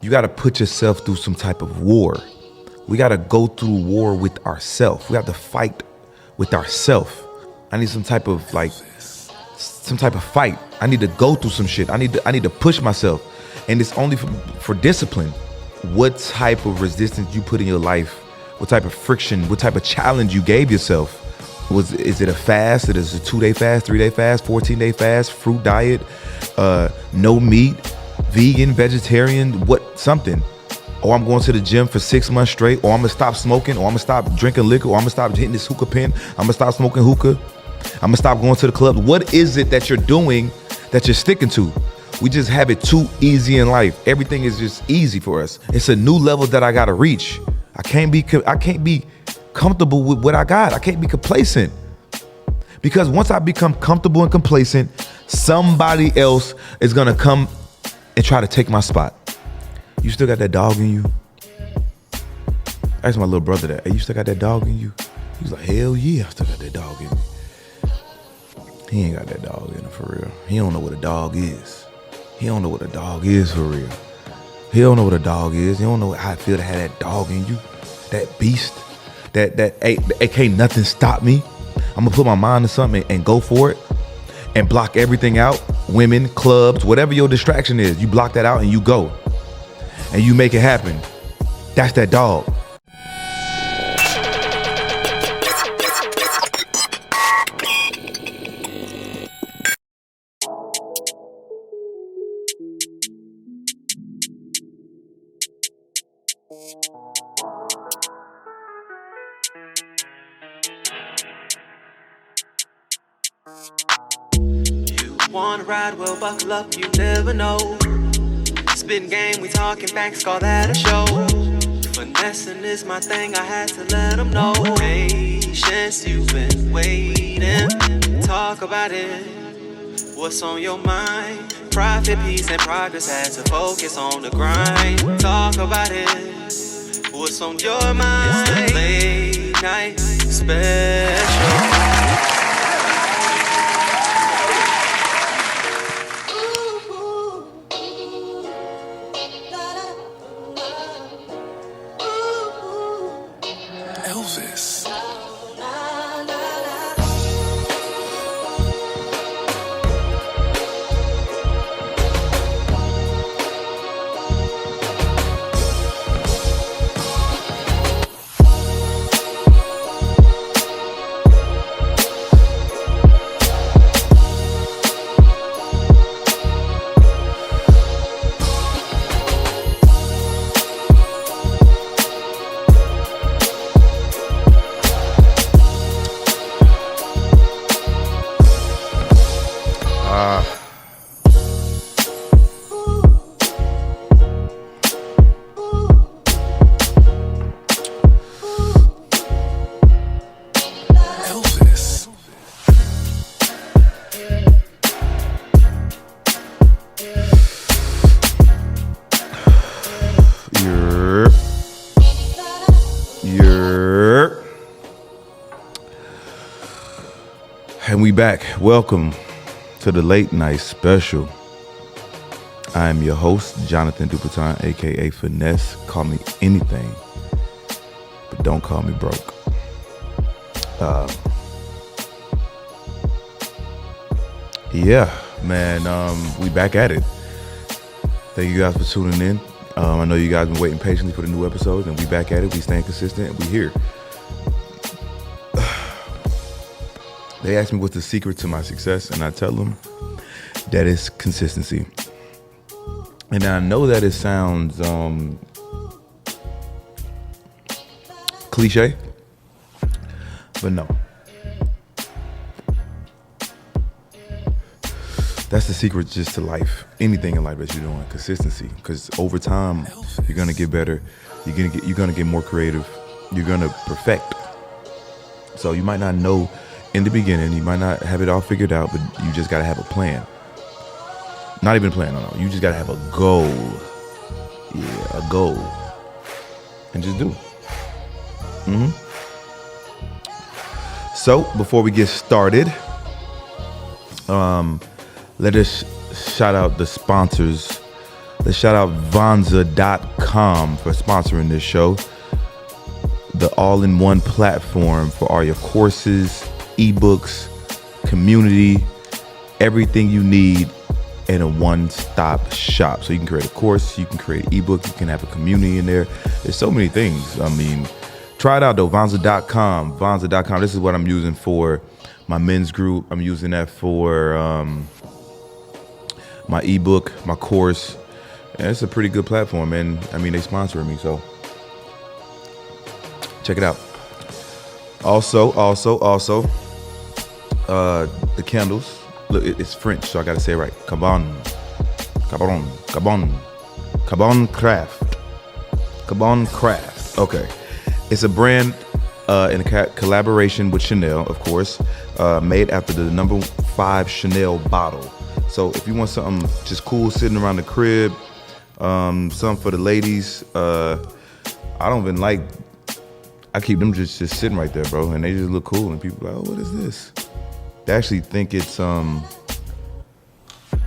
you got to put yourself through some type of war. We got to go through war with ourselves. We have to fight with ourselves. I need some type of fight. I need to go through some shit. I need to push myself. And it's only for discipline. What type of resistance you put in your life, what type of friction, what type of challenge you gave yourself. Is it a fast? Is it a 2-day fast, 3-day fast, 14-day fast, fruit diet, no meat, vegan, vegetarian, something. Or I'm going to the gym for 6 months straight, or I'm gonna stop smoking, or I'm gonna stop drinking liquor, or I'm gonna stop hitting this hookah pen, I'm gonna stop smoking hookah, I'm gonna stop going to the club. What is it that you're doing that you're sticking to? We just have it too easy in life. Everything is just easy for us. It's a new level that I gotta reach. I can't be comfortable with what I got. I can't be complacent. Because once I become comfortable and complacent, somebody else is gonna come and try to take my spot. You still got that dog in you? I asked my little brother that. Hey, you still got that dog in you? He was like, hell yeah, I still got that dog in me. He ain't got that dog in him for real. He don't know what a dog is. He don't know what a dog is for real. He don't know what a dog is. He don't know how it feel to have that dog in you. That beast. That can't nothing stop me. I'm gonna put my mind to something and go for it and block everything out. Women, clubs, whatever your distraction is, you block that out and you go. And you make it happen. That's that dog. You wanna ride, well buckle up, you never know. Spitting game, we talking facts, call that a show. Finessing is my thing, I had to let them know. Patience, you've been waiting. Talk about it, what's on your mind? Profit, peace, and progress, had to focus on the grind. Talk about it, what's on your mind? It's the late night special. And we back. Welcome to the late night special. I am your host, Jonathan Dupatin, aka Finesse. Call me anything, but don't call me broke. Yeah, man, we back at it. Thank you guys for tuning in. I know you guys been waiting patiently for the new episodes, and we back at it. We staying consistent, and we here. They ask me what's the secret to my success, and I tell them that it's consistency. And I know that it sounds cliche, but no. That's the secret just to life. Anything in life that you're doing, consistency. Because over time, you're gonna get better. You're gonna get more creative. You're gonna perfect. So you might not know in the beginning, you might not have it all figured out, but you just gotta have a plan. Not even a plan, no. You just gotta have a goal. Yeah, a goal. And just do it. So, before we get started, let us shout out the sponsors Let's shout out Vonza.com for sponsoring this show. The all-in-one platform for all your courses, ebooks, community, everything you need in a one-stop shop. So you can create a course, you can create an ebook, you can have a community in there. There's so many things. I mean, try it out though, Vonza.com. Vonza.com. This is what I'm using for my men's group. I'm using that for my ebook, my course. And it's a pretty good platform, and I mean, they sponsoring me, so check it out. Also, the candles. Look, it's French, so I gotta say it right. Cabon Craft. Okay, it's a brand in a collaboration with Chanel, of course, made after the number 5 Chanel bottle. So if you want something just cool sitting around the crib, something for the ladies, I keep them just sitting right there, bro, and they just look cool, and people are like, oh, what is this? They actually think it's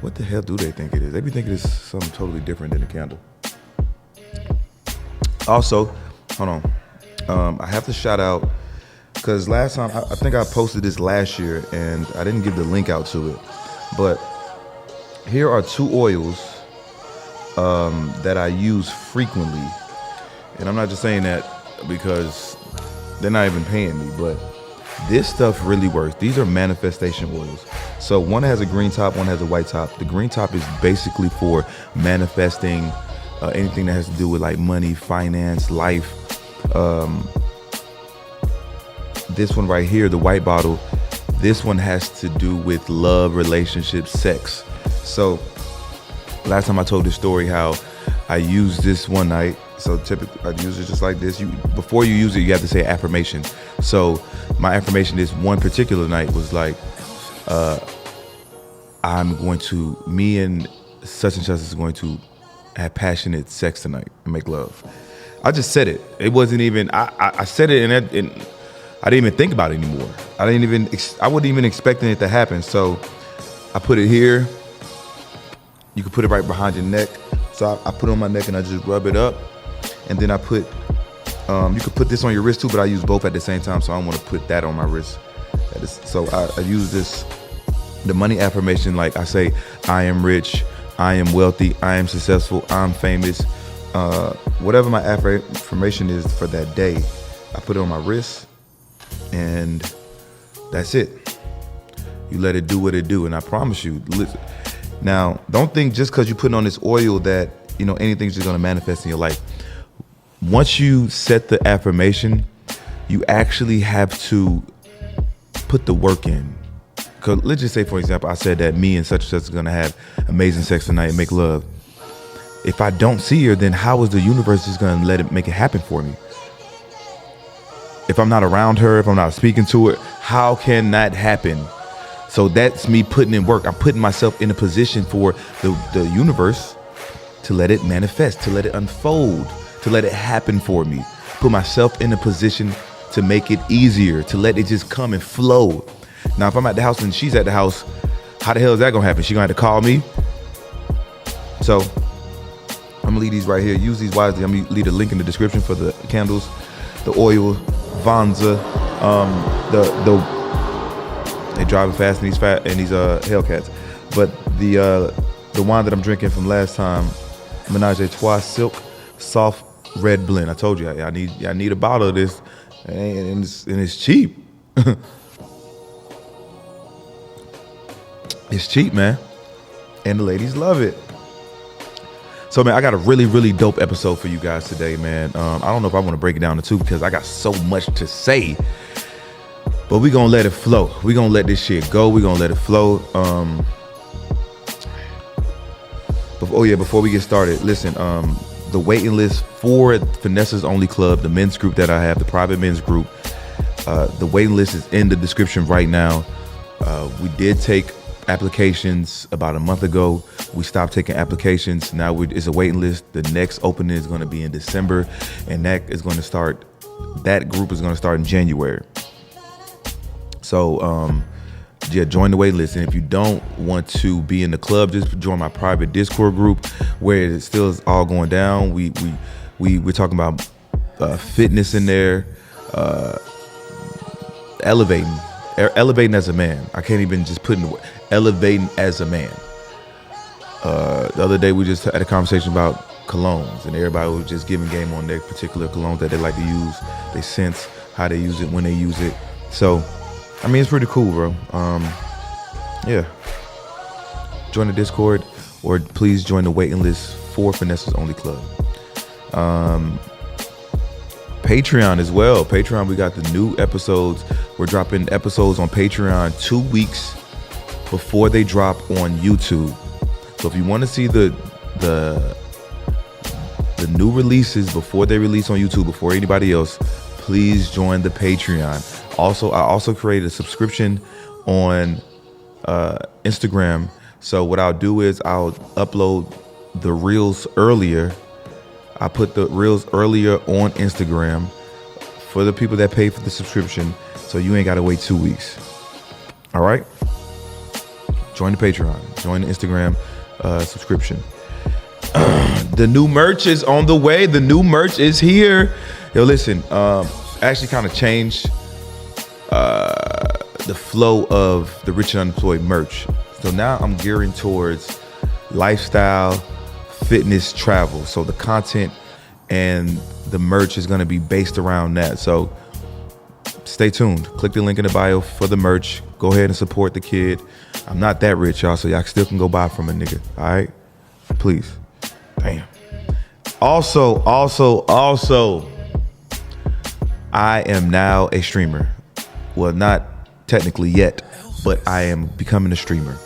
what the hell do they think it is? They be thinking it's something totally different than a candle. Also, hold on, I have to shout out, because last time, I think I posted this last year and I didn't give the link out to it, but here are 2 oils that I use frequently. And I'm not just saying that because they're not even paying me, but this stuff really works. These are manifestation oils. So one has a green top, one has a white top. The green top is basically for manifesting anything that has to do with like money, finance, life. This one right here, the white bottle, this one has to do with love, relationships, sex. So last time I told this story how I used this one night. So typically I use it just like this. Before you use it, you have to say affirmation. So my affirmation this one particular night was like, me and such and such is going to have passionate sex tonight and make love. I just said it. It wasn't even, I said it and I didn't even think about it anymore. I wasn't even expecting it to happen. So I put it here. You can put it right behind your neck. So I put it on my neck and I just rub it up. And then I put, you could put this on your wrist too, but I use both at the same time. So I don't want to put that on my wrist. So I use this, the money affirmation. Like I say, I am rich, I am wealthy, I am successful, I'm famous. Whatever my affirmation is for that day, I put it on my wrist and that's it. You let it do what it do. And I promise you, listen, now don't think just because you're putting on this oil that, you know, anything's just going to manifest in your life. Once you set the affirmation, you actually have to put the work in. Because let's just say, for example, I said that me and such and such is going to have amazing sex tonight and make love. If I don't see her, then how is the universe just going to make it happen for me? If I'm not around her, if I'm not speaking to her, how can that happen? So that's me putting in work. I'm putting myself in a position for the universe to let it manifest, to let it unfold, to let it happen for me. Put myself in a position to make it easier, to let it just come and flow. Now, if I'm at the house and she's at the house, how the hell is that gonna happen? She gonna have to call me? So I'm gonna leave these right here. Use these wisely. I'm gonna leave a link in the description for the candles, the oil, Vonza, they driving fast in these Hellcats. But the wine that I'm drinking from last time, Menage a Trois Silk Soft Red Blend. I told you I need a bottle of this, and it's cheap. It's cheap, man, and the ladies love it. So, man, I got a really, really dope episode for you guys today, man. I don't know if I want to break it down to 2 because I got so much to say. But we're going to let it flow. We're going to let this shit go. We're going to let it flow. Before we get started, listen, the waiting list for Finesse's Only Club, the men's group that I have, the private men's group, the waiting list is in the description right now. We did take applications about a month ago. We stopped taking applications. Now it's a waiting list. The next opening is going to be in December, and that group is going to start in January. So yeah, join the wait list. And if you don't want to be in the club, just join my private Discord group where it still is all going down. We're talking about fitness in there, elevating as a man. I can't even just put in the word elevating as a man. The other day we just had a conversation about colognes, and everybody was just giving game on their particular colognes that they like to use, they sense, how they use it, when they use it. So I mean, it's pretty cool, bro. Yeah. Join the Discord, or please join the waiting list for Finesse's Only Club. Patreon as well. Patreon, we got the new episodes. We're dropping episodes on Patreon 2 weeks before they drop on YouTube. So if you want to see the new releases before they release on YouTube, before anybody else, please join the Patreon. Also, I also created a subscription on Instagram. So what I'll do is I'll upload the reels earlier. I put the reels earlier on Instagram for the people that pay for the subscription, so you ain't got to wait 2 weeks. All right? Join the Patreon. Join the Instagram subscription. The new merch is on the way. The new merch is here. Yo, listen, actually kind of changed the flow of the Rich and Unemployed merch. So now I'm gearing towards lifestyle, fitness, travel. So the content and the merch is going to be based around that. So stay tuned. Click the link in the bio for the merch. Go ahead and support the kid. I'm not that rich, y'all, so y'all still can go buy from a nigga. All right? Please. Damn. Also, I am now a streamer. Well, not technically yet, but I am becoming a streamer.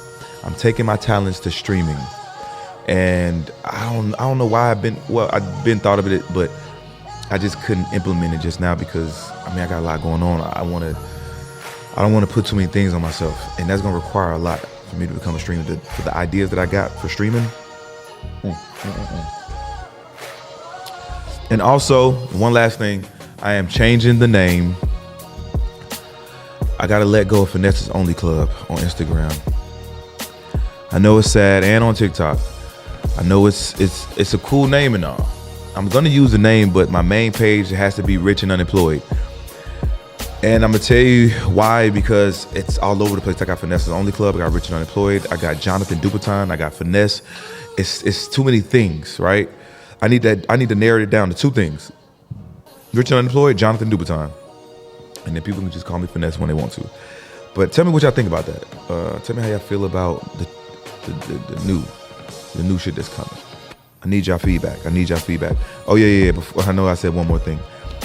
I'm taking my talents to streaming. And I don't know why I've been thought of it, but I just couldn't implement it just now because I got a lot going on. I don't want to put too many things on myself, and that's gonna require a lot for me to become a streamer. For the ideas that I got for streaming. And also, one last thing, I am changing the name. I gotta let go of Finesse's Only Club on Instagram. I know it's sad, and on TikTok. I know it's a cool name and all. I'm gonna use the name, but my main page has to be Rich and Unemployed. And I'm gonna tell you why, because it's all over the place. I got Finesse's Only Club, I got Rich and Unemployed, I got Jonathan Dupaton, I got Finesse. It's too many things, right? I need to narrow it down to 2 things. Rich and Unemployed, Jonathan Dupaton. And then people can just call me Finesse when they want to. But tell me what y'all think about that. Tell me how y'all feel about the new shit that's coming. I need y'all feedback. Oh yeah. Before, I know I said one more thing.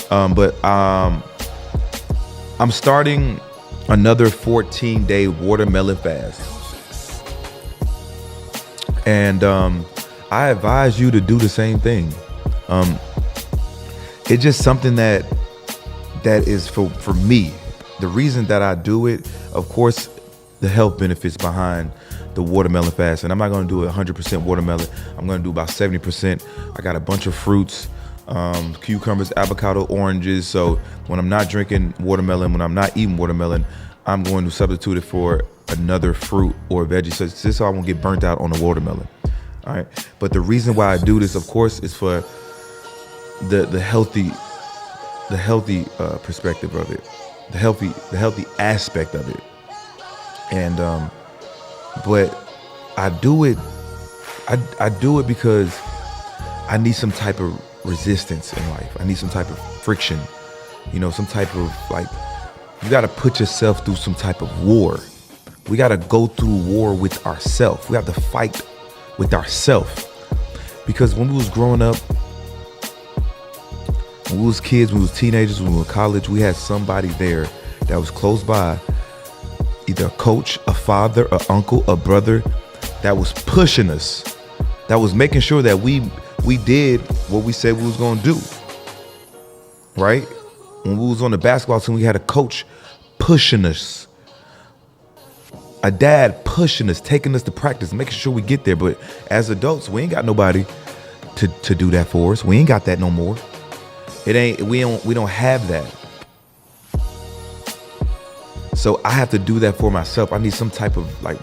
But I'm starting another 14-day watermelon fast. And I advise you to do the same thing. It's just something that is for me. The reason that I do it, of course, the health benefits behind the watermelon fast. And I'm not going to do 100% watermelon. I'm going to do about 70%. I got a bunch of fruits, cucumbers, avocado, oranges. So when I'm not drinking watermelon, when I'm not eating watermelon, I'm going to substitute it for another fruit or veggie. So this is how I won't get burnt out on the watermelon. All right. But the reason why I do this, of course, is for the healthy perspective of it, the healthy aspect of it. And but I do it because I need some type of resistance in life. I need some type of friction, some type of, like, you got to put yourself through some type of war. We got to go through war with ourselves. We have to fight with ourselves. Because when we was growing up, when we was kids, when we was teenagers, when we were in college, we had somebody there that was close by, either a coach, a father, an uncle, a brother, that was pushing us, that was making sure that we did what we said we was gonna do, right? When we was on the basketball team, we had a coach pushing us, a dad pushing us, taking us to practice, making sure we get there. But as adults, we ain't got nobody to do that for us. We ain't got that no more. We don't have that. So I have to do that for myself. I need some type of like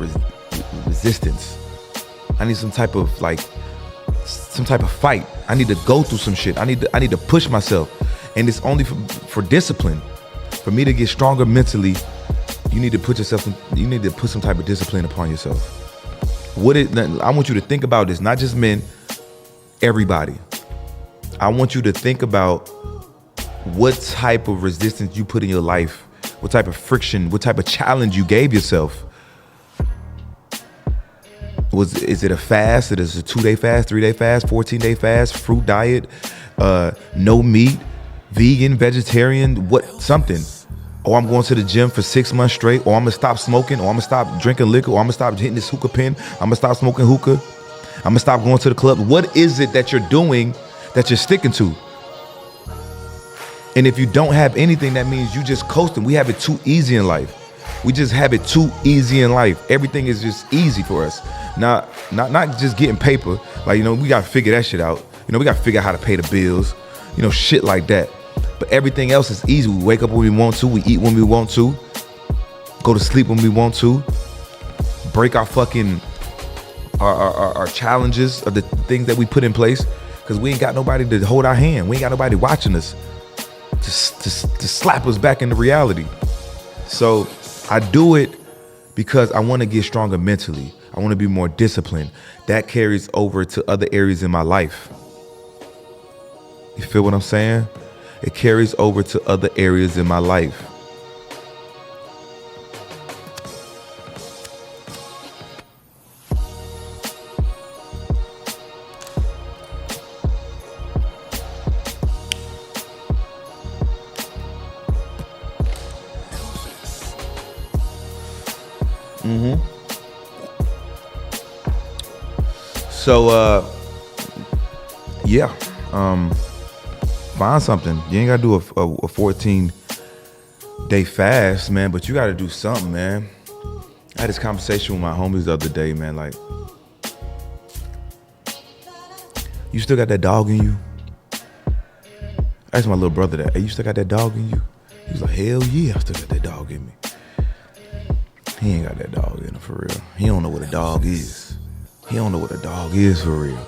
resistance. I need some type of fight. I need to go through some shit. I need to push myself. And it's only for discipline. For me to get stronger mentally, you need to put some type of discipline upon yourself. I want you to think about this, not just men, everybody. I want you to think about what type of resistance you put in your life, what type of friction, what type of challenge you gave yourself. Is it a fast? Is it a 2-day fast, 3-day fast, 14-day fast, fruit diet, no meat, vegan, vegetarian, something? Or I'm going to the gym for 6 months straight, or I'm gonna stop smoking, or I'm gonna stop drinking liquor, or I'm gonna stop hitting this hookah pen, I'm gonna stop smoking hookah, I'm gonna stop going to the club. What is it that you're doing that you're sticking to? And if you don't have anything, that means you just coasting. We have it too easy in life. We just have it too easy in life. Everything is just easy for us. Not just getting paper. Like, we gotta figure that shit out. We gotta figure out how to pay the bills, shit like that. But everything else is easy. We wake up when we want to, we eat when we want to, go to sleep when we want to, break our fucking our challenges of the things that we put in place, because we ain't got nobody to hold our hand. We ain't got nobody watching us to slap us back into reality. So I do it because I want to get stronger mentally. I want to be more disciplined. That carries over to other areas in my life. You feel what I'm saying? It carries over to other areas in my life. So, find something. You ain't gotta do a 14-day fast, man, but you gotta do something, man. I had this conversation with my homies the other day, man. Like, you still got that dog in you? I asked my little brother that. Hey, you still got that dog in you? He was like, hell yeah, I still got that dog in me. He ain't got that dog in him for real. He don't know what a dog is. He don't know what a dog is for real.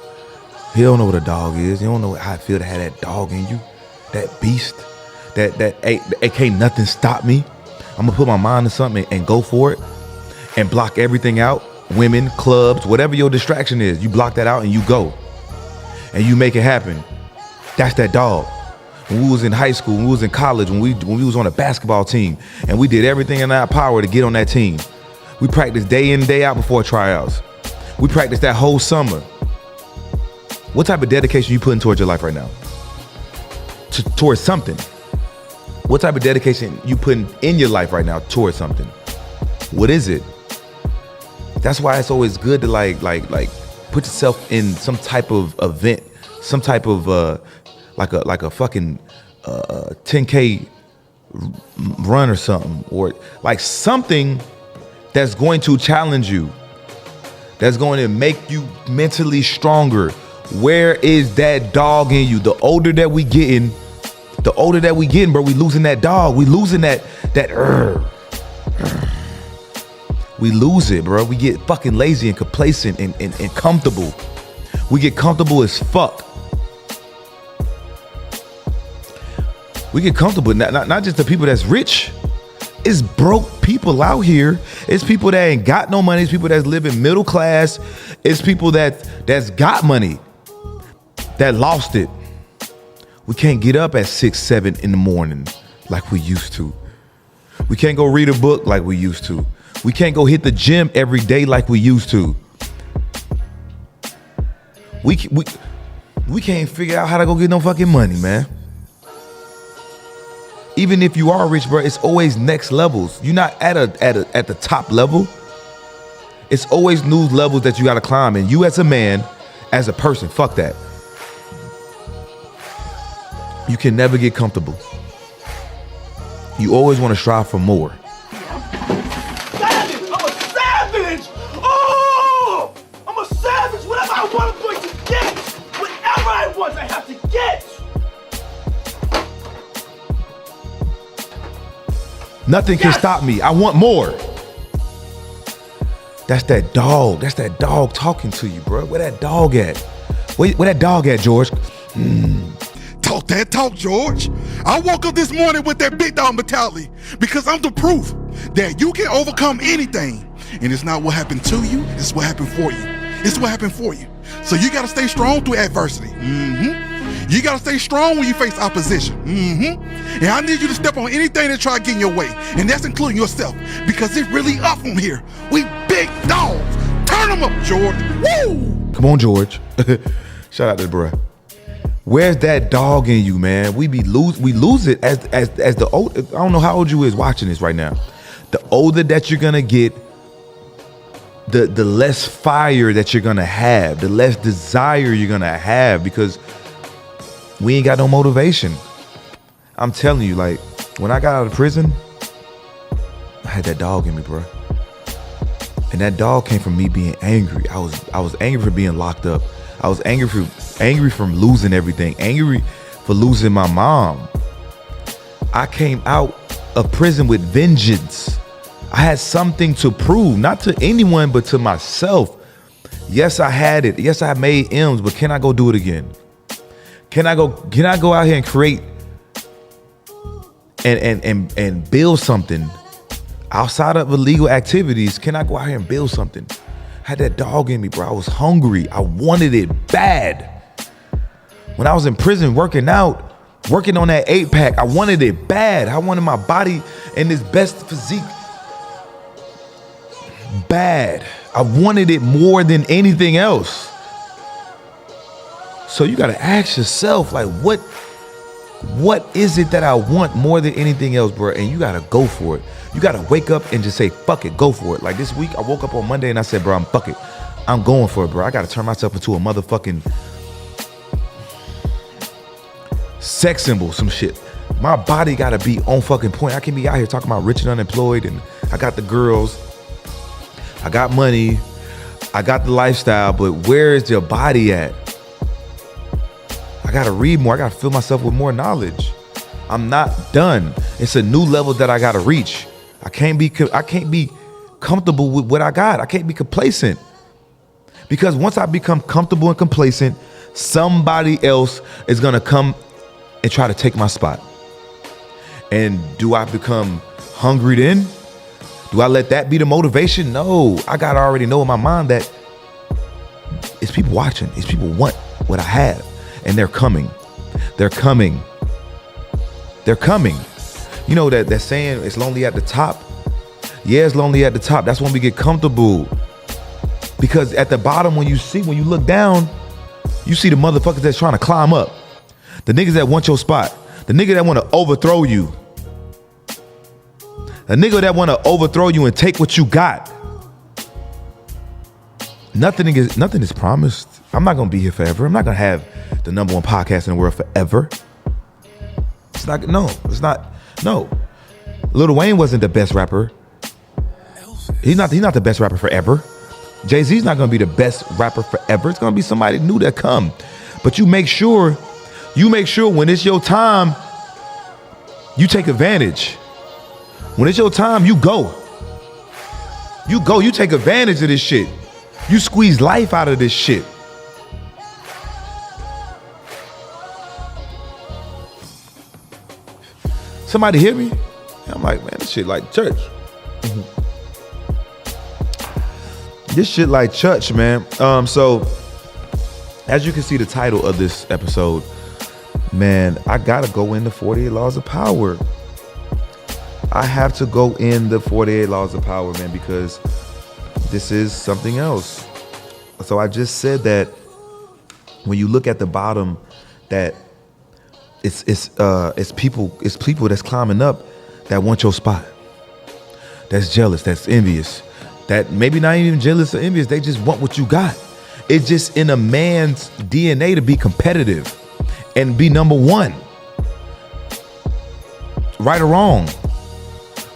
He don't know what a dog is. He don't know how it feel to have that dog in you, that beast, that can't nothing stop me. I'm gonna put my mind to something and go for it and block everything out. Women, clubs, whatever your distraction is, you block that out and you go. And you make it happen. That's that dog. When we was in high school, when we was in college, when we was on a basketball team, and we did everything in our power to get on that team. We practiced day in and day out before tryouts. We practiced that whole summer. What type of dedication you putting towards your life right now? Towards something. What type of dedication you putting in your life right now towards something? What is it? That's why it's always good to like put yourself in some type of event, some type of like a fucking 10K run or something, or like something that's going to challenge you, that's going to make you mentally stronger. Where is that dog in you? The older that we getting, bro, we losing that dog. We losing that. We lose it, bro. We get fucking lazy and complacent and comfortable. We get comfortable as fuck. We get comfortable. Not just the people that's rich. It's broke people out here. It's people that ain't got no money. It's people that's living middle class. It's people that's got money that lost it. We can't get up at 6, 7 in the morning like we used to. We can't go read a book like we used to. We can't go hit the gym every day like we used to. We can't figure out how to go get no fucking money, man. Even if you are rich, bro, it's always next levels. You're not at the top level. It's always new levels that you gotta climb. And you as a man, as a person, fuck that. You can never get comfortable. You always want to strive for more. Savage! I'm a savage! Oh! I'm a savage! Whatever I want, I'm going to get! Whatever I want, I have to get! Nothing can stop me. I want more. That's that dog. That's that dog talking to you, bro. Where that dog at? Where that dog at, George? Talk that talk, George. I woke up this morning with that big dog mentality because I'm the proof that you can overcome anything. And it's not what happened to you, it's what happened for you. It's what happened for you. So you gotta stay strong through adversity. You gotta stay strong when you face opposition. And I need you to step on anything that try to get in your way. And that's including yourself. Because it's really up from here. We big dogs. Turn them up, George. Woo! Come on, George. Shout out to the bruh. Where's that dog in you, man? We lose it as the old. I don't know how old you is watching this right now. The older that you're gonna get, the less fire that you're gonna have, the less desire you're gonna have, because we ain't got no motivation. I'm telling you, like, when I got out of prison, I had that dog in me, bro. And that dog came from me being angry. I was angry for being locked up. I was angry from losing everything, angry for losing my mom. I came out of prison with vengeance. I had something to prove, not to anyone, but to myself. Yes, I had it. Yes, I made M's, but can I go do it again? Can I go out here and create and build something outside of illegal activities? Can I go out here and build something? I had that dog in me, bro. I was hungry. I wanted it bad. When I was in prison working out, working on that 8-pack, I wanted it bad. I wanted my body in this best physique bad. I wanted it more than anything else. So you gotta ask yourself, like, what is it that I want more than anything else, bro? And you gotta go for it. You gotta wake up and just say, fuck it, go for it. Like this week, I woke up on Monday and I said, bro, fuck it. I'm going for it, bro. I gotta turn myself into a motherfucking sex symbol, some shit. My body gotta be on fucking point. I can't be out here talking about rich and unemployed and I got the girls, I got money, I got the lifestyle, but where is your body at? I gotta read more. I gotta fill myself with more knowledge. I'm not done. It's a new level that I gotta reach. I can't be comfortable with what I got. I can't be complacent. Because once I become comfortable and complacent, somebody else is gonna come and try to take my spot. And do I become hungry then? Do I let that be the motivation? No, I gotta already know in my mind that it's people watching. It's people want what I have. And they're coming. They're coming. They're coming. You know that saying, it's lonely at the top? Yeah, it's lonely at the top. That's when we get comfortable. Because at the bottom, when you look down, you see the motherfuckers that's trying to climb up. The niggas that want your spot. The nigga that want to overthrow you. A nigga that want to overthrow you and take what you got. Nothing is promised. I'm not going to be here forever. I'm not going to have the #1 podcast in the world forever. It's not. No. Lil Wayne wasn't the best rapper. He's not the best rapper forever. Jay-Z's not going to be the best rapper forever. It's going to be somebody new that come. But you make sure when it's your time, you take advantage. When it's your time, you go. You take advantage of this shit. You squeeze life out of this shit. Somebody hear me? I'm like, man, this shit like church. This shit like church, man. So as you can see the title of this episode, man, I gotta go into 48 Laws of Power. I have to go in the 48 Laws of Power, man, because this is something else. So I just said that when you look at the bottom, that it's people that's climbing up that want your spot. That's jealous, that's envious. That maybe not even jealous or envious, they just want what you got. It's just in a man's DNA to be competitive and be #1. Right or wrong,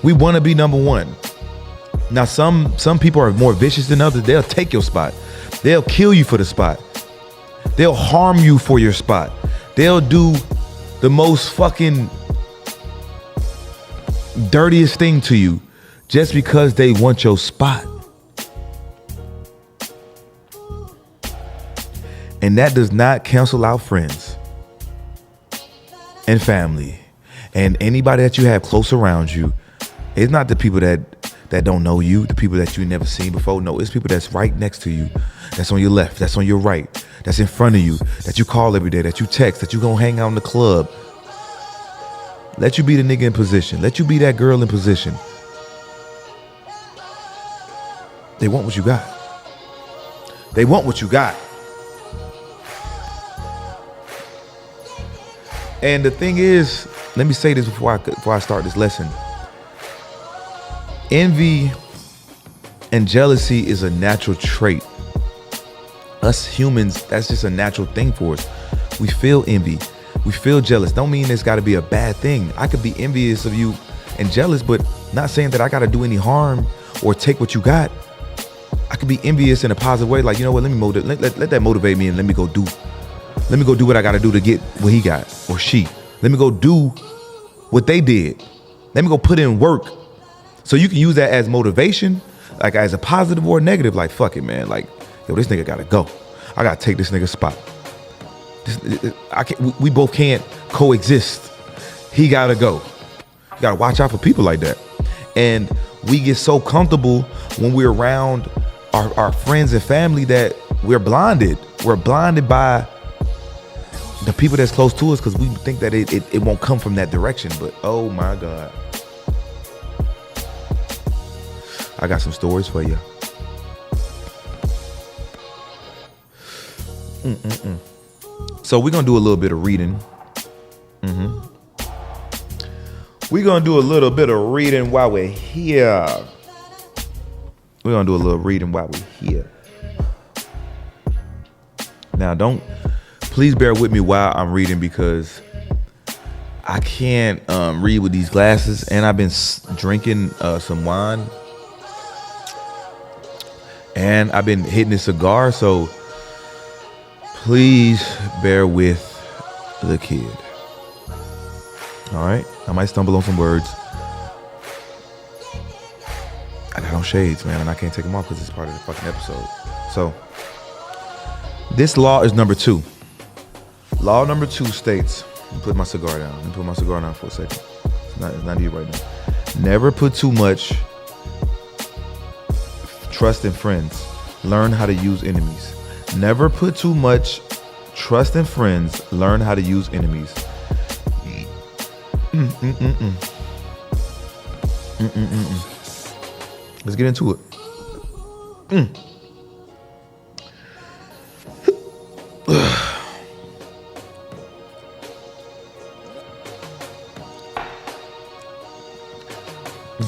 we want to be #1. Now some people are more vicious than others. They'll take your spot. They'll kill you for the spot. They'll harm you for your spot. They'll do the most fucking dirtiest thing to you just because they want your spot. And that does not cancel out friends and family and anybody that you have close around you. It's not the people that don't know you, the people that you never seen before. No, it's people that's right next to you, that's on your left, that's on your right, that's in front of you, that you call every day, that you text, that you gonna hang out in the club. Let you be the nigga in position. Let you be that girl in position. They want what you got. They want what you got. And the thing is, let me say this before I start this lesson. Envy and jealousy is a natural trait. Us humans, that's just a natural thing for us. We feel envy. We feel jealous. Don't mean it's got to be a bad thing. I could be envious of you and jealous, but not saying that I got to do any harm or take what you got. I could be envious in a positive way. Like, you know what? Let that motivate me, and let me go do what I got to do to get what he got or she. Let me go do what they did. Let me go put in work. So you can use that as motivation, like as a positive or a negative. Like, fuck it, man. Like, yo, this nigga got to go. I got to take this nigga's spot. We both can't coexist. He got to go. You got to watch out for people like that. And we get so comfortable when we're around our friends and family that we're blinded. We're blinded by the people that's close to us because we think that it won't come from that direction. But oh my God. I got some stories for you. So we're going to do a little bit of reading. We're going to do a little bit of reading while we're here. We're going to do a little reading while we're here. Now, please bear with me while I'm reading because I can't read with these glasses, and I've been drinking some wine, and I've been hitting a cigar, so please bear with the kid. All right, I might stumble on some words. I got on shades, man, and I can't take them off because it's part of the fucking episode. So, this law is number 2. Law number 2 states, let me put my cigar down. Let me put my cigar down for a second. It's not you right now. Never put too much trust in friends. Learn how to use enemies. Never put too much trust in friends. Learn how to use enemies. Let's get into it.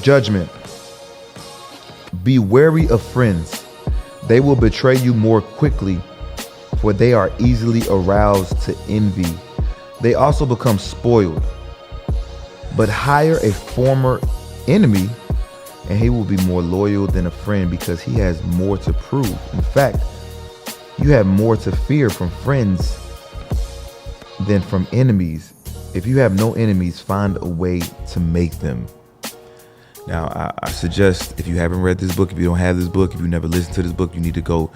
Judgment. Be wary of friends. They will betray you more quickly, for they are easily aroused to envy. They also become spoiled. But hire a former enemy, and he will be more loyal than a friend because he has more to prove. In fact, you have more to fear from friends than from enemies. If you have no enemies, find a way to make them. Now, I suggest if you haven't read this book, if you don't have this book, if you never listened to this book, you need to go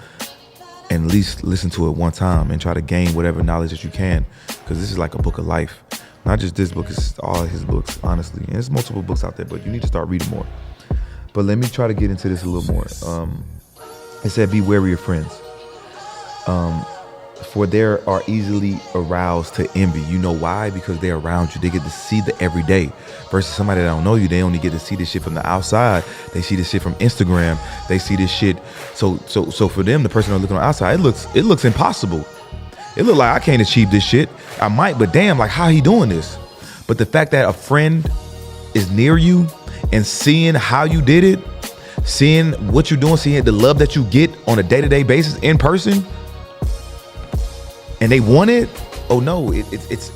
and at least listen to it one time and try to gain whatever knowledge that you can, because this is like a book of life. Not just this book, it's all his books, honestly. And there's multiple books out there, but you need to start reading more. But let me try to get into this a little more. It said, be wary of friends. For they are easily aroused to envy. You know why? Because they're around you. They get to see the everyday. Versus somebody that don't know you, they only get to see this shit from the outside. They see this shit from Instagram. They see this shit. So for them, the person that's looking on the outside, it looks impossible. It look like I can't achieve this shit. I might, but damn, like how he doing this? But the fact that a friend is near you and seeing how you did it, seeing what you're doing, seeing the love that you get on a day-to-day basis in person, and they want it. Oh no, it's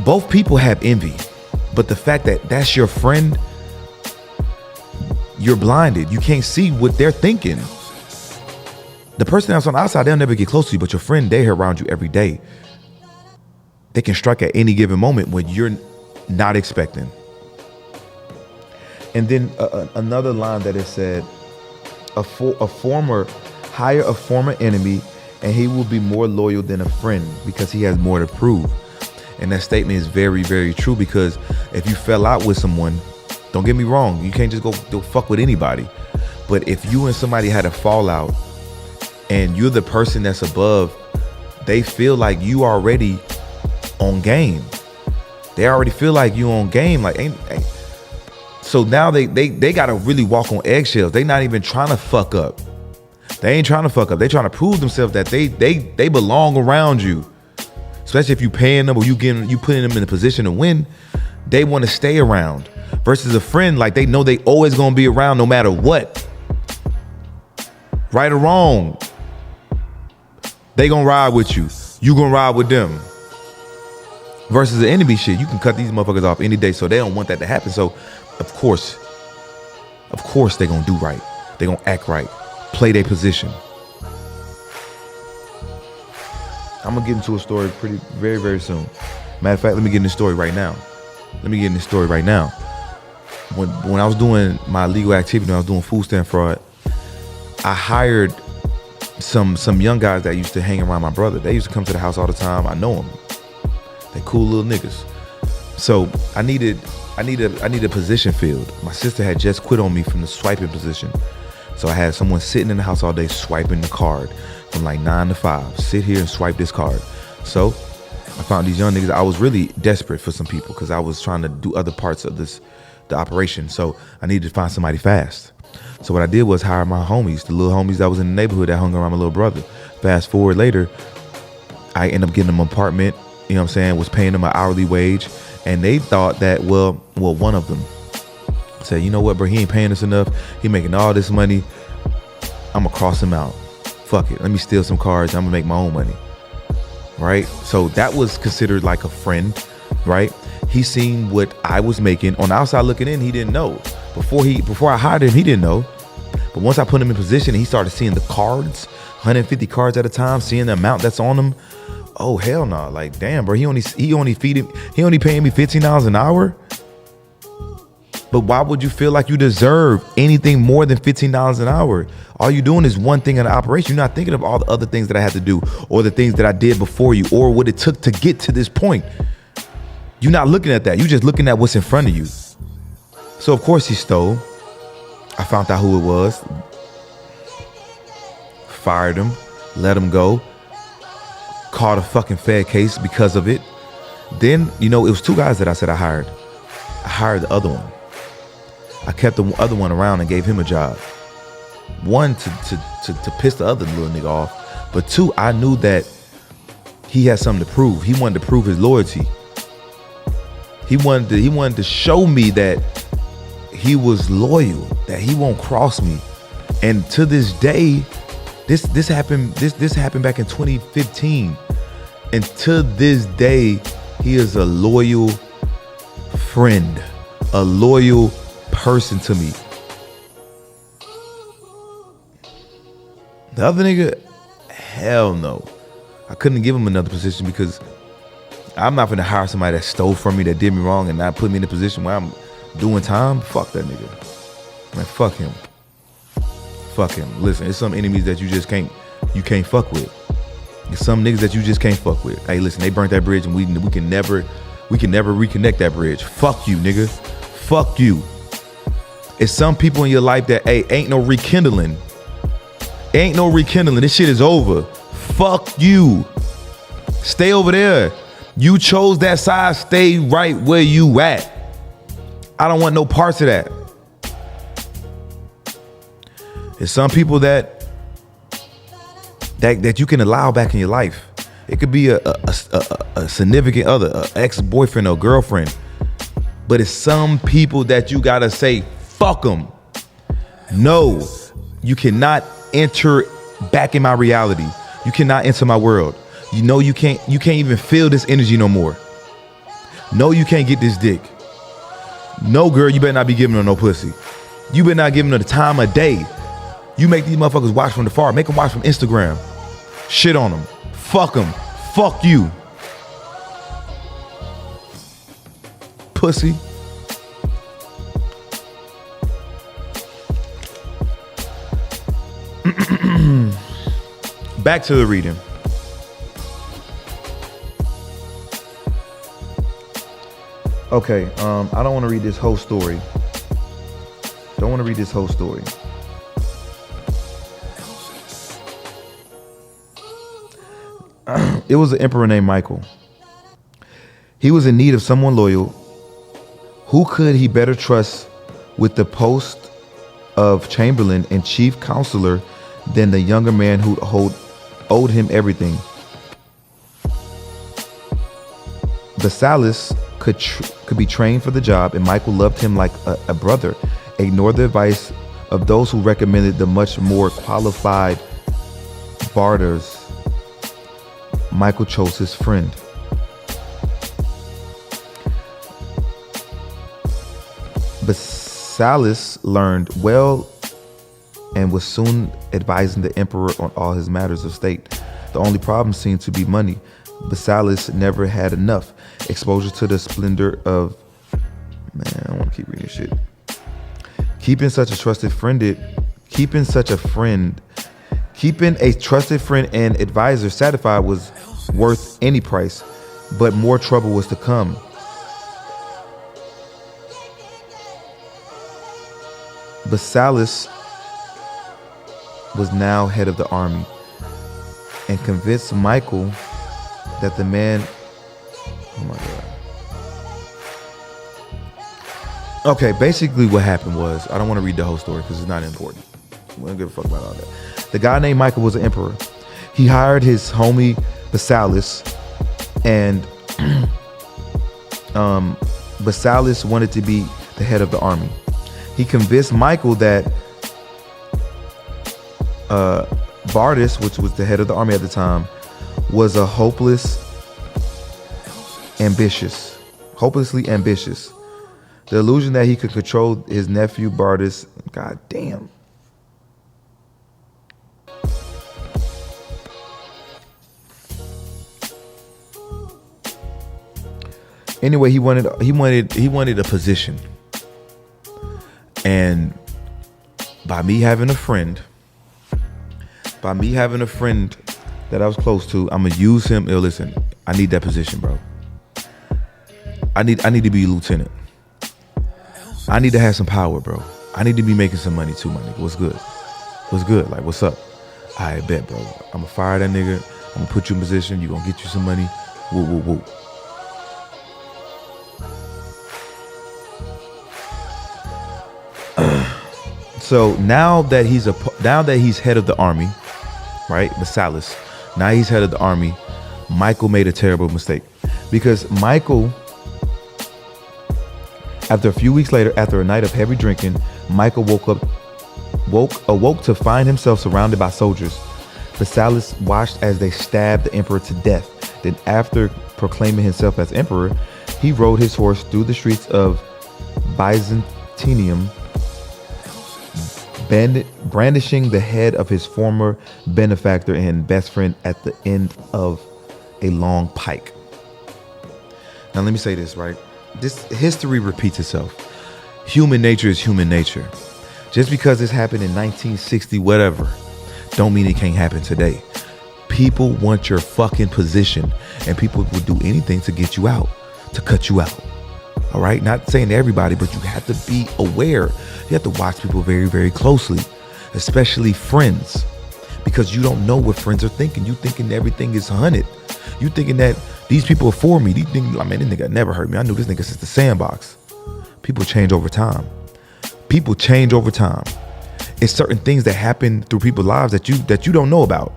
both people have envy, but the fact that that's your friend, you're blinded. You can't see what they're thinking. The person that's on the outside, they'll never get close to you, but your friend, they're here around you every day. They can strike at any given moment when you're not expecting. And then another line that it said, hire a former enemy and he will be more loyal than a friend because he has more to prove. And that statement is very, very true, because if you fell out with someone, don't get me wrong, you can't just go fuck with anybody. But if you and somebody had a fallout and you're the person that's above, they feel like you already on game. They already feel like you on game. Like ain't. So now they gotta really walk on eggshells. They not even trying to fuck up. They ain't trying to fuck up. They trying to prove themselves that they belong around you. Especially if you paying them or you putting them in a position to win, they want to stay around. Versus a friend, like they know they always gonna be around no matter what. Right or wrong, they gonna ride with you. You gonna ride with them. Versus the enemy shit, you can cut these motherfuckers off any day, so they don't want that to happen. So of course they gonna do right. They gonna act right. Play their position. I'm gonna get into a story very, very soon. Matter of fact, let me get in this story right now. When I was doing my illegal activity, when I was doing food stamp fraud, I hired some young guys that used to hang around my brother. They used to come to the house all the time. I know them. They cool little niggas. So I needed a position filled. My sister had just quit on me from the swiping position. So I had someone sitting in the house all day swiping the card from like 9 to 5. Sit here and swipe this card. So I found these young niggas. I was really desperate for some people because I was trying to do other parts of the operation. So I needed to find somebody fast. So what I did was hire my homies, the little homies that was in the neighborhood that hung around my little brother. Fast forward later, I ended up getting them an apartment, you know what I'm saying, was paying them an hourly wage. And they thought that, well, one of them said, you know what, bro, he ain't paying us enough. He making all this money. I'm gonna cross him out. Fuck it. Let me steal some cards. I'm gonna make my own money. Right? So that was considered like a friend, right? He seen what I was making. On the outside looking in, he didn't know. Before I hired him, he didn't know. But once I put him in position and he started seeing the cards, 150 cards at a time, seeing the amount that's on them. Oh, hell no. Like, damn, bro, he only paying me $15 an hour. But why would you feel like you deserve anything more than $15 an hour? All you doing is one thing in the operation. You're not thinking of all the other things that I had to do or the things that I did before you or what it took to get to this point. You're not looking at that. You're just looking at what's in front of you. So of course he stole. I found out who it was. Fired him. Let him go. Caught a fucking Fed case because of it. Then, it was 2 guys that I said I hired. I hired the other one. I kept the other one around and gave him a job. 1, to piss the other little nigga off. But 2, I knew that he had something to prove. He wanted to prove his loyalty. He wanted to show me that he was loyal, that he won't cross me. And to this day, this happened back in 2015. And to this day, he is a loyal friend, a loyal person to me. The other nigga, hell no. I couldn't give him another position because I'm not gonna hire somebody that stole from me, that did me wrong, and not put me in a position where I'm doing time. Fuck that nigga. Man, fuck him. Fuck him. Listen, it's some enemies that you can't fuck with. It's some niggas that you just can't fuck with. Hey, listen, they burnt that bridge and we can never reconnect that bridge. Fuck you, nigga. Fuck you. It's some people in your life that, hey, ain't no rekindling. Ain't no rekindling. This shit is over. Fuck you. Stay over there. You chose that side. Stay right where you at. I don't want no parts of that. There's some people that you can allow back in your life. It could be a significant other, an ex-boyfriend or girlfriend. But it's some people that you gotta say, fuck them. No, you cannot enter back in my reality. You cannot enter my world. You can't even feel this energy no more. No, you can't get this dick. No, girl, you better not be giving her no pussy. You better not giving her the time of day. You make these motherfuckers watch from the far. Make them watch from Instagram. Shit on them. Fuck them. Fuck you. Pussy. back to the reading. Okay, I don't want to read this whole story. It was an emperor named Michael. He was in need of someone loyal. Who could he better trust with the post of chamberlain and chief counselor than the younger man who owed him everything? Betrayal could be trained for the job, and Michael loved him like a brother. Ignored the advice of those who recommended the much more qualified Barters. Michael chose his friend. Betrayal learned well and was soon advising the emperor on all his matters of state. The only problem seemed to be money. Betrayal never had enough exposure to the splendor of, man, I want to keep reading this shit. Keeping a trusted friend and advisor satisfied was worth any price, but more trouble was to come. Betrayal was now head of the army and convinced Michael that the man, oh my God. Okay, basically what happened was, I don't want to read the whole story because it's not important. We don't give a fuck about all that. The guy named Michael was an emperor. He hired his homie Betrayal, and Betrayal wanted to be the head of the army. He convinced Michael that Bartis, which was the head of the army at the time, was a hopelessly ambitious. The illusion that he could control his nephew Bartis, god damn. Anyway, he wanted a position. And by me having a friend that I was close to, I'm gonna use him. Yo, listen, I need that position, bro. I need to be a lieutenant. I need to have some power, bro. I need to be making some money too, my nigga. What's good? Like, what's up? I bet, bro. I'm gonna fire that nigga. I'm gonna put you in position. You gonna get you some money. Woo, woo, woo. So now that he's head of the army, right? Betrayal. Now he's head of the army. Michael made a terrible mistake because Michael, after a few weeks later, after a night of heavy drinking, Michael awoke to find himself surrounded by soldiers. Betrayal watched as they stabbed the emperor to death. Then, after proclaiming himself as emperor, he rode his horse through the streets of Byzantium, brandishing the head of his former benefactor and best friend at the end of a long pike. Now let me say this, right? This history repeats itself. Human nature is human nature. Just because this happened in 1960, whatever, don't mean it can't happen today. People want your fucking position, and people will do anything to get you out, to cut you out. All right, not saying to everybody, but you have to be aware. You have to watch people very, very closely, especially friends, because you don't know what friends are thinking. You thinking everything is 100. You thinking that these people are for me. These things, I mean, this nigga never hurt me. I knew this nigga since the sandbox. People change over time. It's certain things that happen through people's lives that you don't know about.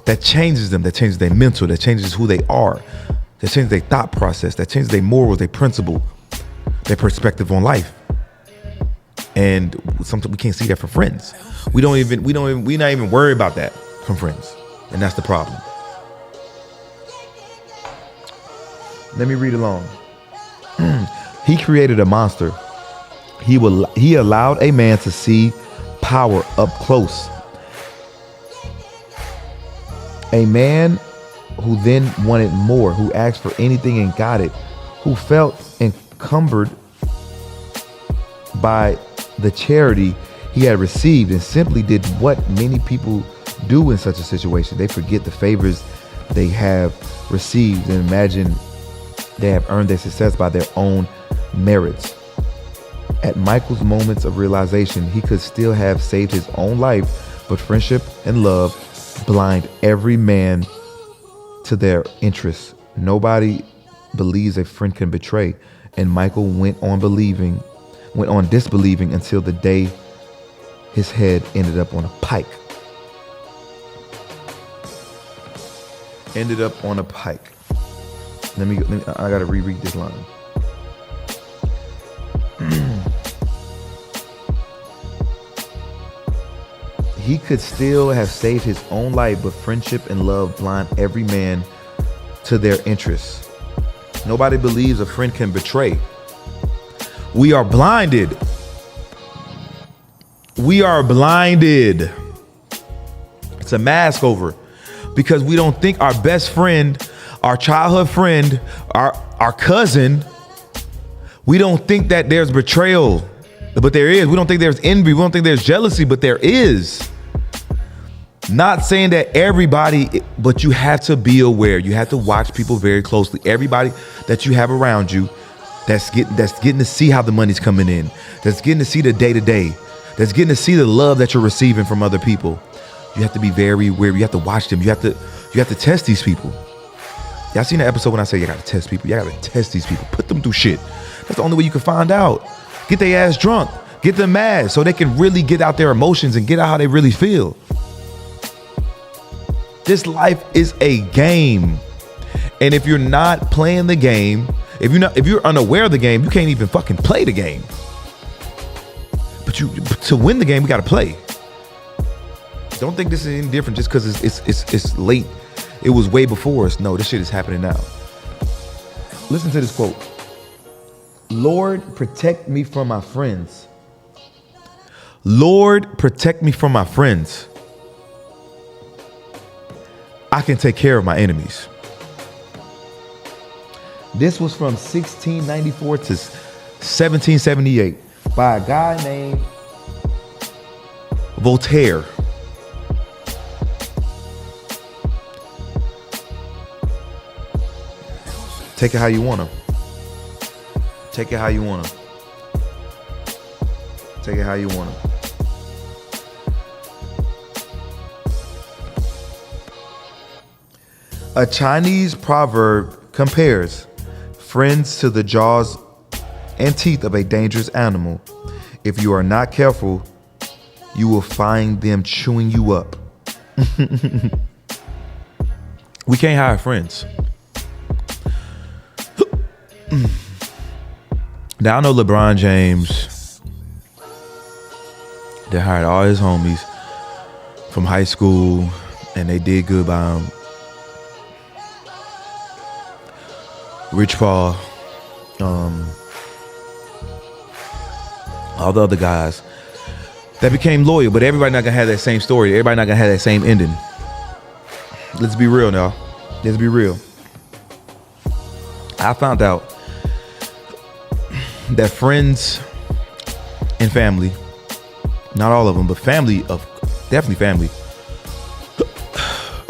That changes them. That changes their mental. That changes who they are. That changes their thought process. That changes their morals, their principle, their perspective on life. And sometimes we can't see that from friends. We not even worry about that from friends. And that's the problem. Let me read along. He created a monster. He allowed a man to see power up close. A man who then wanted more, who asked for anything and got it, who felt encumbered by the charity he had received and simply did what many people do in such a situation. They forget the favors they have received and imagine they have earned their success by their own merits. At Michael's moments of realization, he could still have saved his own life, but friendship and love blind every man to their interests. Nobody believes a friend can betray, and Michael went on disbelieving until the day his head ended up on a pike. Ended up on a pike. Let me I gotta reread this line. He could still have saved his own life, but friendship and love blind every man to their interests. Nobody believes a friend can betray. We are blinded. We are blinded. It's a mask over because we don't think our best friend, our childhood friend, our cousin, we don't think that there's betrayal, but there is. We don't think there's envy. We don't think there's jealousy, but there is. Not saying that everybody, but you have to be aware. You have to watch people very closely. Everybody that you have around you that's getting to see how the money's coming in, that's getting to see the day-to-day, that's getting to see the love that you're receiving from other people. You have to be very aware. You have to watch them. You have to test these people. Y'all seen the episode when I say you gotta test people? You gotta test these people. Put them through shit. That's the only way you can find out. Get their ass drunk. Get them mad so they can really get out their emotions and get out how they really feel. This life is a game. And if you're not playing the game, if you're unaware of the game, you can't even fucking play the game. But to win the game, we gotta play. Don't think this is any different just because it's late. It was way before us. No, this shit is happening now. Listen to this quote. Lord, protect me from my friends. Lord, protect me from my friends. I can take care of my enemies. This was from 1694 to 1778 by a guy named Voltaire. Take it how you want to. Take it how you want to. Take it how you want to. A Chinese proverb compares friends to the jaws and teeth of a dangerous animal. If you are not careful, you will find them chewing you up. We can't hire friends. Now I know LeBron James, they hired all his homies from high school and they did good by him. Rich Paul, all the other guys that became loyal, but everybody not gonna have that same story. Everybody not gonna have that same ending. Let's be real now. Let's be real. I found out that friends and family, not all of them, but definitely family.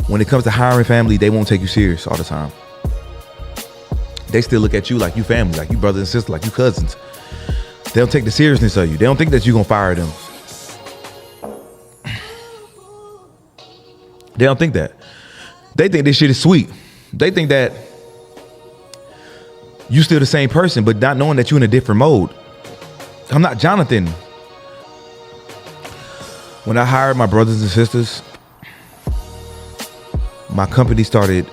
When it comes to hiring family, they won't take you serious all the time. They still look at you like you family, like you brothers and sisters, like you cousins. They don't take the seriousness of you. They don't think that you're gonna fire them. They don't think that. They think this shit is sweet. They think that you still the same person, but not knowing that you're in a different mode. I'm not Jonathan. When I hired my brothers and sisters, my company started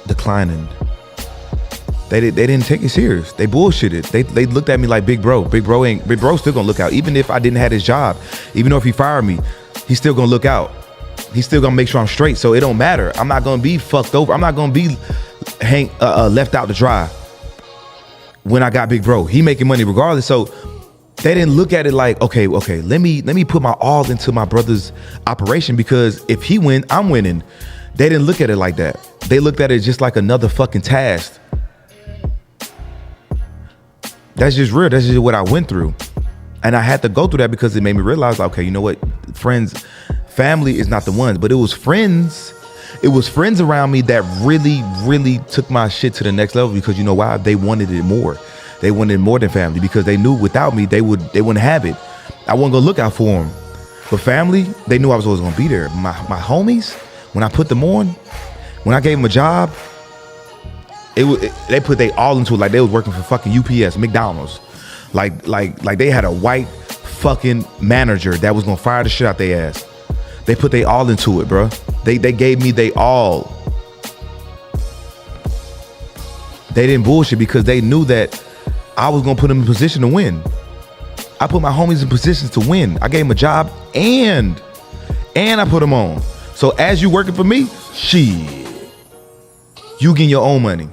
declining. They didn't take it serious. They bullshitted. They looked at me like big bro. Big bro still gonna look out. Even if I didn't have his job, even though if he fired me, he's still gonna look out. He's still gonna make sure I'm straight. So it don't matter. I'm not gonna be fucked over. I'm not gonna be left out to dry when I got big bro. He making money regardless. So they didn't look at it like, okay, let me put my all into my brother's operation because if he win, I'm winning. They didn't look at it like that. They looked at it just like another fucking task. That's just real. That's just what I went through. And I had to go through that because it made me realize, okay, you know what? Family is not the ones, but it was friends. It was friends around me that really took my shit to the next level, because you know why? They wanted it more. They wanted more than family, because they knew without me, they wouldn't have it. I wasn't gonna look out for them. But family, they knew I was always gonna be there. My homies, when I put them on, when I gave them a job, they put they all into it, like they was working for fucking UPS, McDonald's. Like they had a white fucking manager that was gonna fire the shit out their ass. They put they all into it, bro. They gave me they all. They didn't bullshit, because they knew that I was gonna put them in position to win. I put my homies in positions to win. I gave them a job and I put them on. So as you working for me, shit, you getting your own money.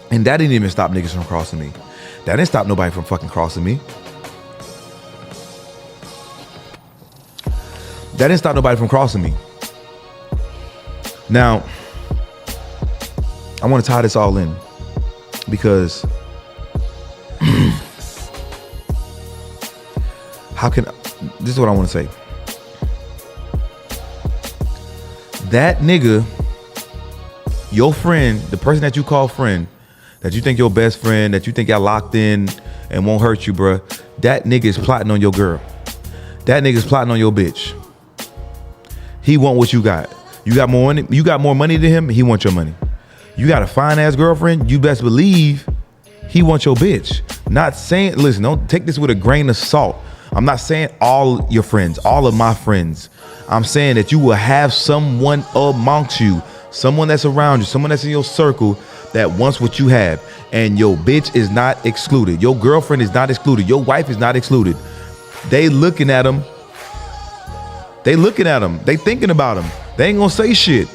And that didn't even stop niggas from crossing me. That didn't stop nobody from fucking crossing me. That didn't stop nobody from crossing me. Now, I want to tie this all in, because this is what I want to say. That nigga, your friend, the person that you call friend, that you think your best friend, that you think got locked in and won't hurt you, bruh, that nigga is plotting on your girl. That nigga is plotting on your bitch. He want what you got. You got more money than him, he want your money. You got a fine ass girlfriend, you best believe he wants your bitch. Not saying, listen, don't take this with a grain of salt. I'm not saying all your friends, all of my friends. I'm saying that you will have someone amongst you, someone that's around you, someone that's in your circle that wants what you have. And your bitch is not excluded. Your girlfriend is not excluded. Your wife is not excluded. They looking at him. They thinking about him. They ain't gonna say shit.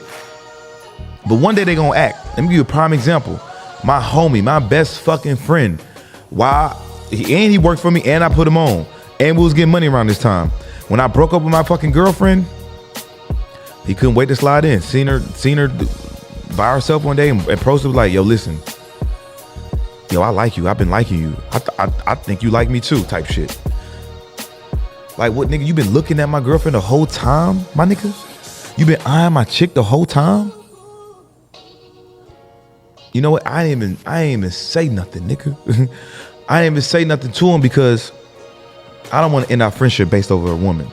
But one day they gonna act. Let me give you a prime example. My homie, my best fucking friend. Why? He worked for me and I put him on. And we was getting money around this time. When I broke up with my fucking girlfriend, he couldn't wait to slide in. Seen her by herself one day and approached her like, yo, listen. Yo, I like you. I've been liking you. I think you like me too, type shit. Like, what, nigga? You been looking at my girlfriend the whole time, my nigga? You been eyeing my chick the whole time? You know what? I ain't even say nothing, nigga. I ain't even say nothing to him, because I don't want to end our friendship based over a woman.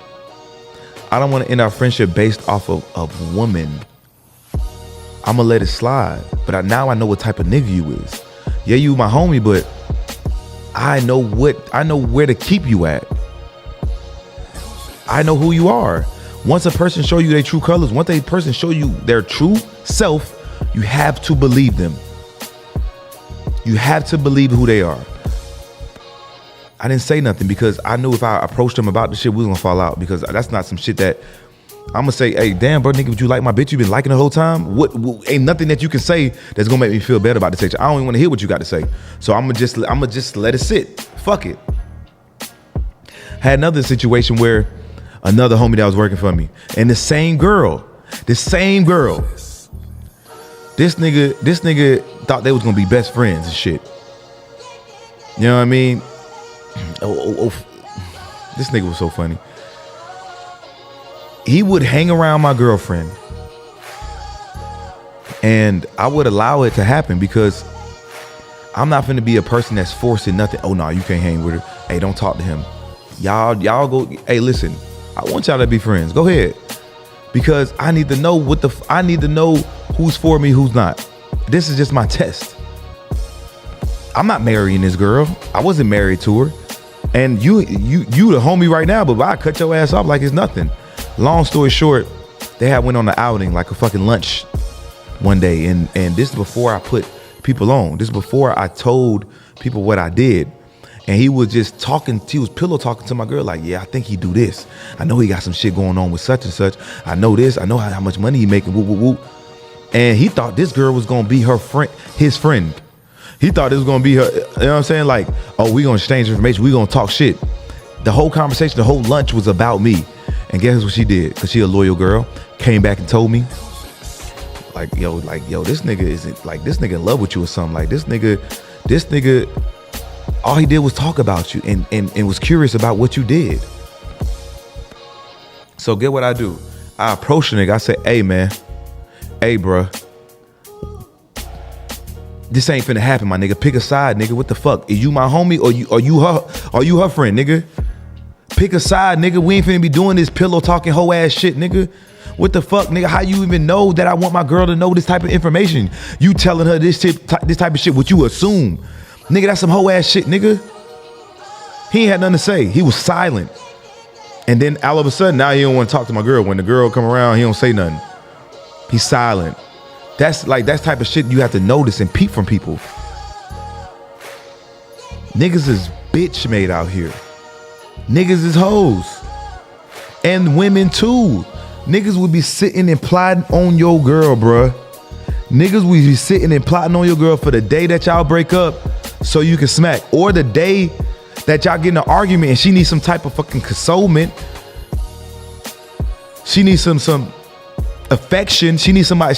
I don't want to end our friendship based off of a woman. I'm gonna let it slide. But now I know what type of nigga you is. Yeah, you my homie, but I know where to keep you at. I know who you are. Once a person show you their true colors, once a person show you their true self, you have to believe them. You have to believe who they are. I didn't say nothing, because I knew if I approached them about the shit, we was gonna fall out, because that's not some shit that I'm gonna say, hey, damn, bro, nigga, would you like my bitch you been liking the whole time? What ain't nothing that you can say that's gonna make me feel better about the situation. I don't even want to hear what you got to say. So I'm gonna just let it sit. Fuck it. Had another situation where another homie that was working for me, and the same girl, this nigga thought they was gonna be best friends and shit. You know what I mean? This nigga was so funny. He would hang around my girlfriend, and I would allow it to happen, because I'm not finna be a person that's forcing nothing. Oh no, you can't hang with her. Hey, don't talk to him. Y'all go. Hey, listen, I want y'all to be friends. Go ahead, because I need to know I need to know who's for me, who's not. This is just my test. I'm not marrying this girl. I wasn't married to her. And you the homie right now, but I cut your ass off like it's nothing. Long story short, they had went on an outing, like a fucking lunch one day. And this is before I put people on. This is before I told people what I did. And he was just talking, he was pillow talking to my girl like, yeah, I think he do this. I know he got some shit going on with such and such. I know this. I know how much money he making, whoop, whoop, whoop. And he thought this girl was going to be his friend. He thought it was going to be her, you know what I'm saying? Like, oh, we going to exchange information. We going to talk shit. The whole conversation, the whole lunch was about me. And guess what she did? Because she a loyal girl. Came back and told me, like, yo, this nigga isn't, like, this nigga in love with you or something. Like, this nigga all he did was talk about you and was curious about what you did. So get what I do. I approach the nigga. I say, hey man, hey bruh, this ain't finna happen, my nigga. Pick a side, nigga. What the fuck? Is you my homie or you her friend, nigga? Pick a side, nigga. We ain't finna be doing this pillow talking hoe ass shit, nigga. What the fuck, nigga? How you even know that I want my girl to know this type of information? You telling her this type of shit, what you assume. Nigga, that's some hoe ass shit, nigga. He ain't had nothing to say. He was silent. And then all of a sudden, now he don't want to talk to my girl. When the girl come around, he don't say nothing. He's silent. That's type of shit you have to notice and peep from people. Niggas is bitch made out here. Niggas is hoes. And women too. Niggas would be sitting and plotting on your girl, bruh. Niggas would be sitting and plotting on your girl for the day that y'all break up so you can smack. Or the day that y'all get in an argument and she needs some type of fucking consolement. She needs some affection. She needs somebody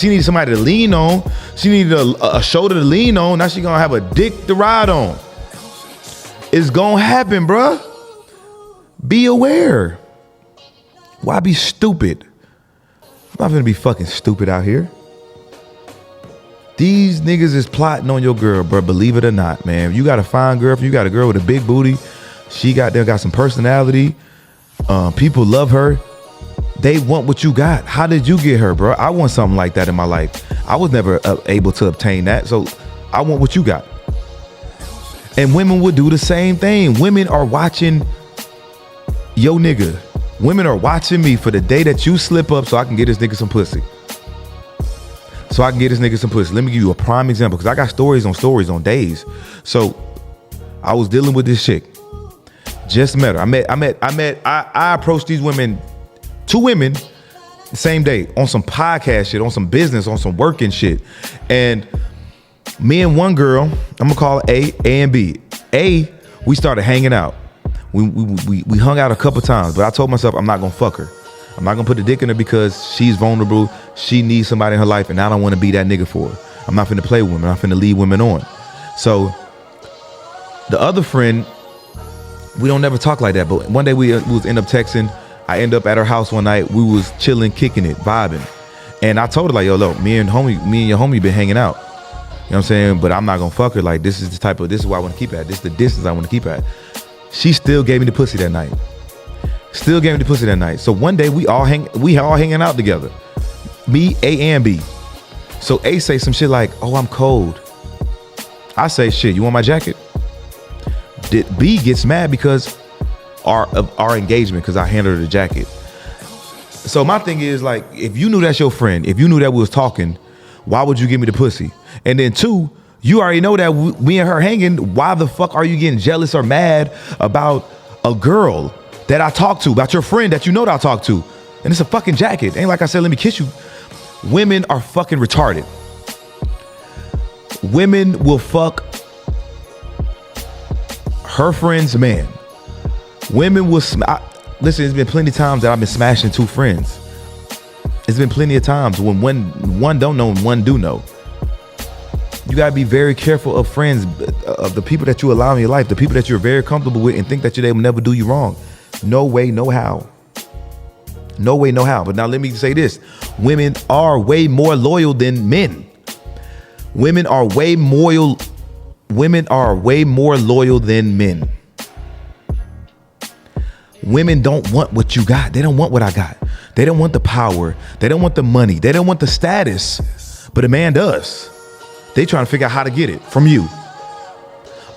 to lean on. She needed a shoulder to lean on. Now she gonna have a dick to ride on. It's gonna happen, bruh. Be aware. Why be stupid? I'm not gonna be fucking stupid out here. These niggas is plotting on your girl, bro. Believe it or not, man. You got a fine girlfriend. You got a girl with a big booty. She got some personality. People love her. They want what you got. How did you get her, bro? I want something like that in my life. I was never able to obtain that. So I want what you got. And women would do the same thing. Women are watching yo nigga. Women are watching me for the day that you slip up so I can get this nigga some pussy. Let me give you a prime example because I got stories on days. So I was dealing with this chick. Just met her. I approached these women, 2 women, the same day on some podcast shit, on some business, on some working shit. And me and one girl, I'm gonna call it A and B. A, we started hanging out. We hung out a couple times, but I told myself I'm not gonna fuck her. I'm not gonna put the dick in her because she's vulnerable. She needs somebody in her life, and I don't want to be that nigga for her. I'm not finna play with women. I'm finna lead women on. So the other friend, we don't never talk like that. But one day we was end up texting. I end up at her house one night. We was chilling, kicking it, vibing, and I told her like, yo, look, me and your homie been hanging out. You know what I'm saying? But I'm not gonna fuck her. Like this is where I want to keep at. This is the distance I want to keep at. She still gave me the pussy that night. So one day we all hanging out together. Me, A and B. So A say some shit like, oh, I'm cold. I say, shit, you want my jacket? B gets mad because of our engagement, because I handed her the jacket. So my thing is like, if you knew that's your friend, if you knew that we was talking, why would you give me the pussy? And then 2, you already know that we and her hanging. Why the fuck are you getting jealous or mad about a girl that I talk to, about your friend that you know that I talk to? And it's a fucking jacket. Ain't like I said, let me kiss you. Women are fucking retarded. Women will fuck her friend's man. Women will listen, it's been plenty of times that I've been smashing 2 friends. It's been plenty of times when one don't know and one do know. You gotta be very careful of friends, of the people that you allow in your life, the people that you're very comfortable with and think that they will never do you wrong. No way, no how. No way, no how. But now let me say this. Women are way more loyal than men. Women are way more loyal than men. Women don't want what you got. They don't want what I got. They don't want the power. They don't want the money. They don't want the status. But a man does. They trying to figure out how to get it from you.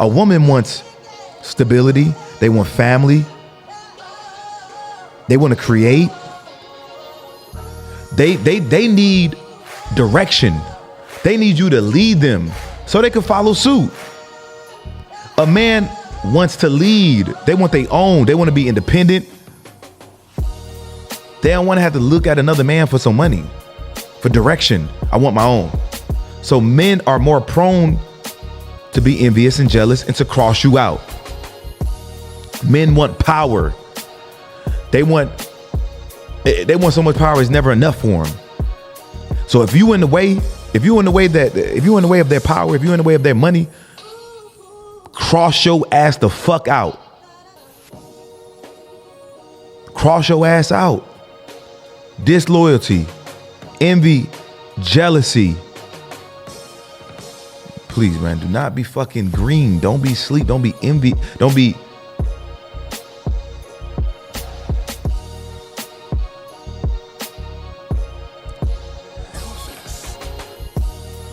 A woman wants stability. They want family. They want to create. They need direction. They need you to lead them so they can follow suit. A man wants to lead. They want their own. They want to be independent. They don't want to have to look at another man for some money, for direction. I want my own. So men are more prone to be envious and jealous and to cross you out. Men want power. They want so much power, it's never enough for them. So if you in the way of their power, if you in the way of their money, cross your ass the fuck out. Cross your ass out. Disloyalty, envy, jealousy. Please, man, do not be fucking green. Don't be sleep. Don't be envy. Don't be.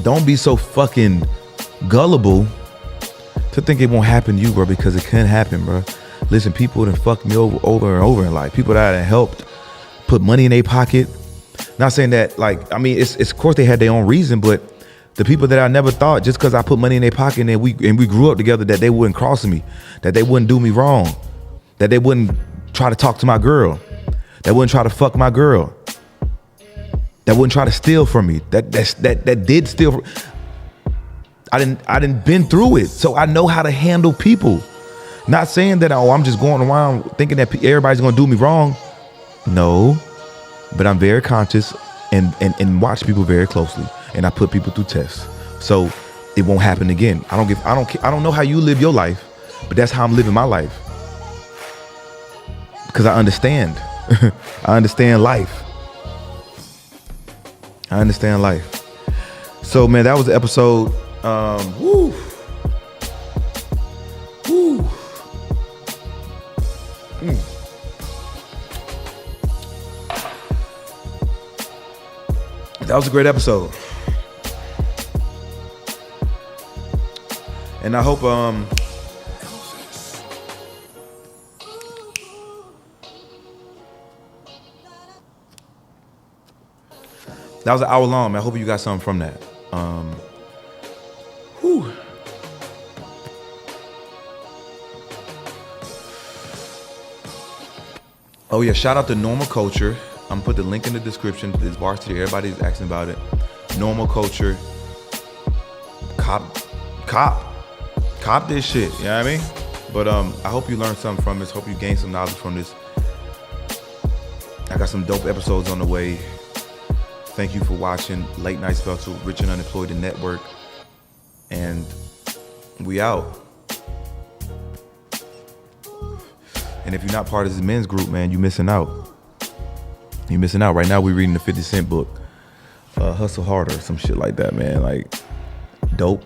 Don't be so fucking gullible to think it won't happen to you, bro, because it can happen, bro. Listen, people that fucked me over and over in life. People that I helped put money in their pocket. Not saying that, like, I mean, it's of course they had their own reason, but the people that I never thought just because I put money in their pocket and we grew up together that they wouldn't cross me, that they wouldn't do me wrong, that they wouldn't try to talk to my girl, that wouldn't try to fuck my girl, that wouldn't try to steal from me, that did steal from. I didn't been through it, so I know how to handle people. Not saying that, oh, I'm just going around thinking that everybody's gonna do me wrong. No, but I'm very conscious and watch people very closely, and I put people through tests, so it won't happen again. I don't know how you live your life, but that's how I'm living my life because I understand. I understand life. I understand life. So, man, that was the episode. Woo. That was a great episode. And I hope that was an hour long, man. I hope you got something from that. Whew. Oh yeah, shout out to Normal Culture. I'm gonna put the link in the description. This varsity, everybody's asking about it. Normal Culture. Cop this shit, you know what I mean? But I hope you learned something from this. Hope you gained some knowledge from this. I got some dope episodes on the way. Thank you for watching Late Night Special, Rich and Unemployed, the network. And we out. And if you're not part of this men's group, man, you're missing out. You're missing out. Right now, we're reading the 50 Cent book, Hustle Harder, some shit like that, man. Like, dope.